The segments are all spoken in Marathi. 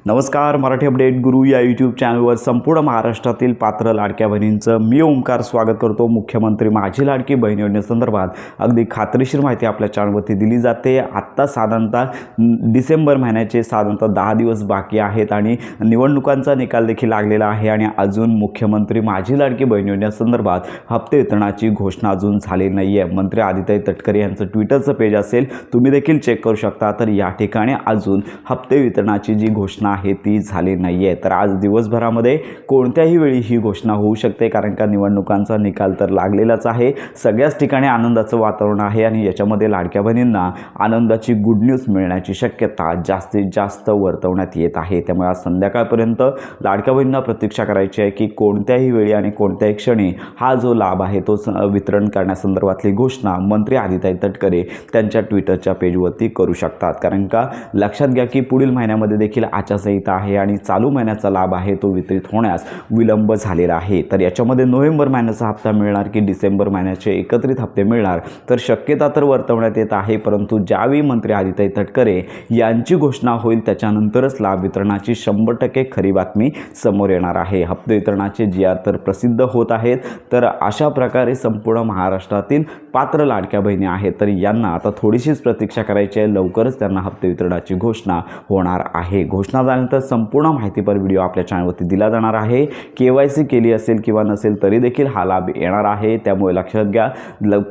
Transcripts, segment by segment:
नमस्कार, मराठी अपडेट गुरु या यूट्यूब चॅनलवर संपूर्ण महाराष्ट्रातील पात्र लाडक्या बहिणींचं मी ओंकार स्वागत करतो। मुख्यमंत्री माझी लाडकी बहीण योजनेसंदर्भात अगदी खात्रीशीर माहिती आपल्या चॅनलवरती दिली जाते। आत्ता साधारणतः डिसेंबर महिन्याचे साधारणतः 10 दिवस बाकी आहेत आणि निवडणुकांचा निकाल देखील लागलेला आहे आणि अजून मुख्यमंत्री माझी लाडकी बहीण योजनेसंदर्भात हप्ते वितरणाची घोषणा अजून झालेली नाही आहे। मंत्री आदिताई तटकरे यांचं ट्विटरचं पेज असेल, तुम्ही देखील चेक करू शकता। तर या ठिकाणी अजून हप्ते वितरणाची जी घोषणा आहे ती झाली नाही आहे। तर आज दिवसभरामध्ये कोणत्याही वेळी ही घोषणा होऊ शकते, कारण का निवडणुकांचा निकाल तर लागलेलाच आहे। सगळ्याच ठिकाणी आनंदाचं वातावरण आहे आणि याच्यामध्ये लाडक्या बहिणींना आनंदाची गुड न्यूज मिळण्याची शक्यता जास्तीत जास्त वर्तवण्यात येत आहे। त्यामुळे आज संध्याकाळपर्यंत लाडक्या बहिणींना प्रतीक्षा करायची आहे की कोणत्याही वेळी आणि कोणत्याही क्षणी हा जो लाभ आहे तो वितरण करण्यासंदर्भातली घोषणा मंत्री आदिताई तटकरे त्यांच्या ट्विटरच्या पेजवरती करू शकतात। कारण का लक्षात घ्या की पुढील महिन्यामध्ये देखील आचारसंहिता आहे आणि चालू महिन्याचा लाभ आहे तो वितरित होण्यास विलंब झालेला आहे। तर याच्यामध्ये नोव्हेंबर महिन्याचा हप्ता मिळणार की डिसेंबर महिन्याचे एकत्रित हप्ते मिळणार, तर शक्यता तर वर्तवण्यात येत आहे। परंतु ज्यावेळी मंत्री आदिताई तटकरे यांची घोषणा होईल त्याच्यानंतरच लाभ वितरणाची 100% खरी बातमी समोर येणार आहे। हप्ते वितरणाचे GR तर प्रसिद्ध होत आहेत। तर अशा प्रकारे संपूर्ण महाराष्ट्रातील पात्र लाडक्या बहिणी आहेत, तर यांना आता थोडीशीच प्रतीक्षा करायची आहे। लवकरच त्यांना हप्ते वितरणाची घोषणा होणार आहे। घोषणा झाल्यानंतर संपूर्ण माहितीपर व्हिडिओ आपल्या चॅनलवरती दिला जाणार आहे। KYC केली असेल किंवा नसेल तरी देखील हा लाभ येणार आहे। त्यामुळे लक्षात घ्या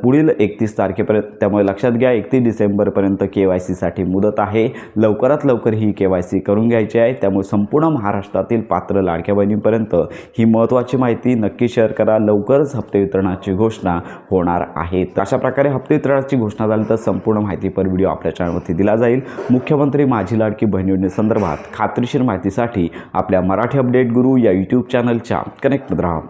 पुढील 31 तारखेपर्यंत, त्यामुळे लक्षात घ्या 31 डिसेंबरपर्यंत KYC साठी मुदत आहे। लवकरात लवकर ही KYC करून घ्यायची आहे। त्यामुळे संपूर्ण महाराष्ट्रातील पात्र लाडक्या बहिणींपर्यंत ही महत्त्वाची माहिती नक्की शेअर करा। लवकरच हप्ते वितरणाची घोषणा होणार आहे। अशा प्रकारे हप्ते वितरणाची घोषणा झाल्यानंतर संपूर्ण माहितीपर व्हिडिओ आपल्या चॅनलवरती दिला जाईल। मुख्यमंत्री माझी लाडकी बहीण योजनेसंदर्भात खात्रीशीर माहितीसाठी आपल्या मराठी अपडेट गुरु या यूट्यूब चॅनलच्या कनेक्ट राहा।